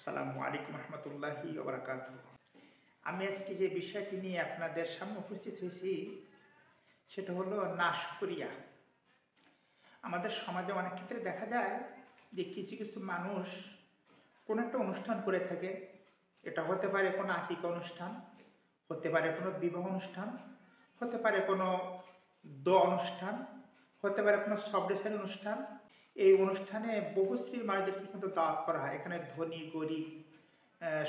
আসসালামু আলাইকুম রহমতুল্লাহি ওয়া বারাকাতুহু। আমি আজকে যে বিষয়টি নিয়ে আপনাদের সামনে উপস্থিত হয়েছি সেটা হলো নাশকরিয়া। আমাদের সমাজে অনেক ক্ষেত্রে দেখা যায় যে কিছু কিছু মানুষ কোনো একটা অনুষ্ঠান করে থাকে। এটা হতে পারে কোনো আকিকা অনুষ্ঠান, হতে পারে কোনো বিবাহ অনুষ্ঠান, হতে পারে কোনো দোয়া অনুষ্ঠান, হতে পারে কোনো শবরেসানি অনুষ্ঠান। এই অনুষ্ঠানে বহু শ্রেণীর মানুষদেরকে কিন্তু দাওয়াত করা হয়। এখানে ধনী গরিব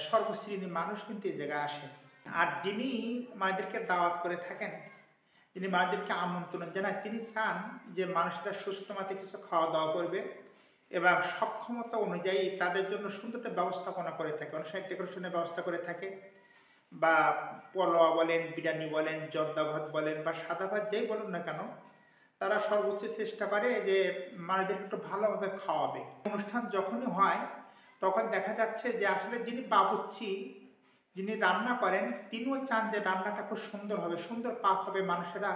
সর্বশ্রেণীর মানুষ কিন্তু এই জায়গায় আসে। আর যিনি মানুষদেরকে দাওয়াত করে থাকেন, যিনি মানুষদেরকে আমন্ত্রণ জানান, তিনি চান যে মানুষরা সুস্থ মতে কিছু খাওয়া দাওয়া করবে এবং সক্ষমতা অনুযায়ী তাদের জন্য সুন্দর একটা ব্যবস্থাপনা করে থাকে। অনেক সময় ডেকোরেশনের ব্যবস্থা করে থাকে, বা পোলাও বলেন, বিরিয়ানি বলেন, জর্দা ভাত বলেন বা সাদা ভাত যেই বলুন না কেন, তারা সর্বোচ্চ চেষ্টা করে যে মানুষদেরকে একটু ভালোভাবে খাওয়াবে। অনুষ্ঠান যখনই হয় তখন দেখা যাচ্ছে যে আসলে যিনি বাবুর্চি, যিনি রান্না করেন, তিনিও চান যে রান্নাটা খুব সুন্দর হবে, সুন্দর পাক হবে, মানুষেরা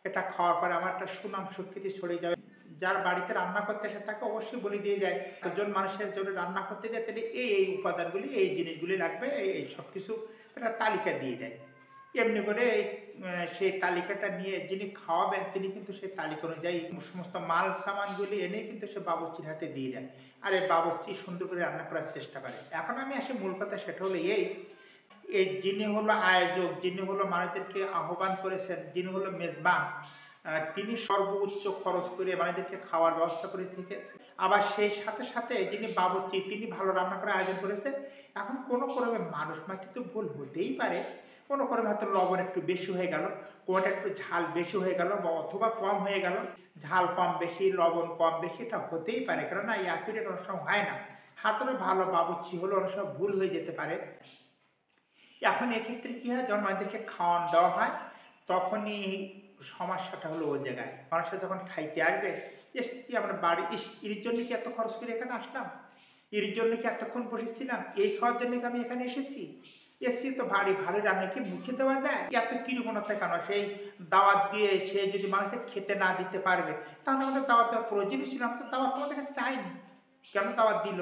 এটা খাওয়ার পরে আমার একটা সুনাম সুখ্যাতি ছড়িয়ে যাবে। যার বাড়িতে রান্না করতে আসে তাকে অবশ্যই বলে দিয়ে যায়, একজন মানুষের জন্য রান্না করতে যায় তাহলে এই উপাদানগুলি, এই জিনিসগুলি লাগবে, এই সব কিছু একটা তালিকা দিয়ে দেয়। এমনি করে সেই তালিকাটা নিয়ে যিনি খাওয়াবেন তিনি কিন্তু সেই তালিকা অনুযায়ী সমস্ত মাল সামানগুলি এনে কিন্তু সে বাবুর্চির হাতে দিয়ে দেয়। আর এই বাবুর্চি সুন্দর করে রান্না করার চেষ্টা করে। এখন আমি আসি মূল কথা, সেটা হলো এই যিনি হলো আয়োজক, যিনি হলো মানুষদেরকে আহ্বান করেছেন, যিনি হলো মেজবান, তিনি সর্বোচ্চ খরচ করে মানুষদেরকে খাওয়ার ব্যবস্থা করে থেকে, আবার সেই সাথে সাথে যিনি বাবুর্চি তিনি ভালো রান্না করার আয়োজন করেছেন। এখন কোনো ক্রমে মানুষ মাত্র তো ভুল হতেই পারে, কোনো ক্রমে হয়তো লবণ একটু বেশি হয়ে গেল, কোনোটা একটু ঝাল বেশি হয়ে গেল বা অথবা কম হয়ে গেল। ঝাল কম বেশি, লবণ কম বেশি এটা হতেই পারে, কেননা এই অ্যাকুরেট অনেক সময় হয় না। হাতেরও ভালো বাবুর্চি হলে অনেক সময় ভুল হয়ে যেতে পারে। এখন এক্ষেত্রে কি হয়, যখন মানুষদেরকে খাওয়ান দেওয়া হয় তখনই সমস্যাটা হলো ওই জায়গায়। মানুষরা যখন খাইতে আসবে, এসছি আমরা বাড়ি, এর জন্য কি এত খরচ করে এখানে আসলাম, এর জন্য কি এতক্ষণ বসেছিলাম, এই খাওয়ার জন্য কি আমি এখানে এসেছি, এসছি তো ভারী ভালো রান্না কি মুখে দেওয়া যায়, এত কৃপণতা কেন? সেই দাওয়াত দিয়ে সে যদি মানুষকে খেতে না দিতে পারবে তাহলে আমাদের দাওয়াত দেওয়ার প্রয়োজনই ছিল। আমরা তো দাওয়াত তোমাদের কাছে চাইনি, কেন দাওয়াত দিল?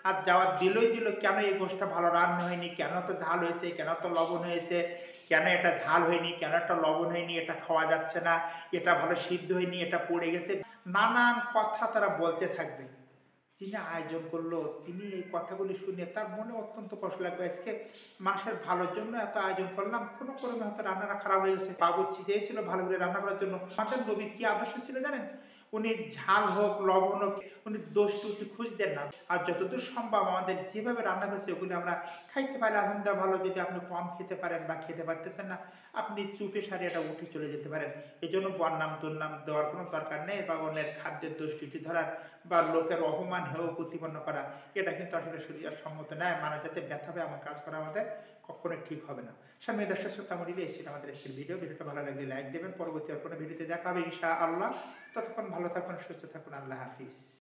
আর দাওয়াত দিলই দিল, কেন এই গোষ্ঠটা ভালো রান্না হয়নি, কেন তো ঝাল হয়েছে, কেন তো লবণ হয়েছে, কেন এটা ঝাল হয়নি, কেন একটা লবণ হয়নি, এটা খাওয়া যাচ্ছে না, এটা ভালো সিদ্ধ হয়নি, এটা পড়ে গেছে, নানান কথা তারা বলতে থাকবে। যিনি আয়োজন করলো তিনি এই কথাগুলি শুনে তার মনে অত্যন্ত কষ্ট লাগবে। আজকে মানুষের ভালোর জন্য এত আয়োজন করলাম, কোনো ক্রমে হয়তো রান্নাটা খারাপ হয়ে গেছে। বাবুর্চি চেয়েছিল ভালো করে রান্না করার জন্য। আমাদের নবীর কি আদর্শ ছিল জানেন? উনি ঝাল হোক লবণ হোক উনি দোষ ত্রুটি খুঁজতেন না। আর যতদূর সম্ভব আমাদের যেভাবে রান্না করেছে ওগুলি আমরা খাইতে পারি আলহামদুলিল্লাহ ভালো। যদি আপনি কম খেতে পারেন বা খেতে পারতেছেন না, আপনি চুপে সারে এটা উঠে চলে যেতে পারেন। এই জন্য বন্নাম দুর্নাম দেওয়ার কোনো দরকার নেই, বা অন্যের খাদ্যের দোষ ত্রুটি ধরার বা লোকের অপমান হেয় প্রতিপন্ন করা, এটা কিন্তু আসলে শরীয়ত সম্মত নয়। মানুষ যাতে ব্যথা পায় এমন কাজ করা আমাদের কখনোই ঠিক হবে না। সামনে দর্শক শ্রোতা মন্ডলী, এই ছিল আমাদের আজকের ভিডিওটা ভালো লাগলে লাইক দেবেন। পরবর্তী আর কোনো ভিডিওতে দেখা হবে ইনশাআল্লাহ। ততক্ষণ ভালো থাকুন, সুস্থ থাকুন, আল্লাহ হাফিজ।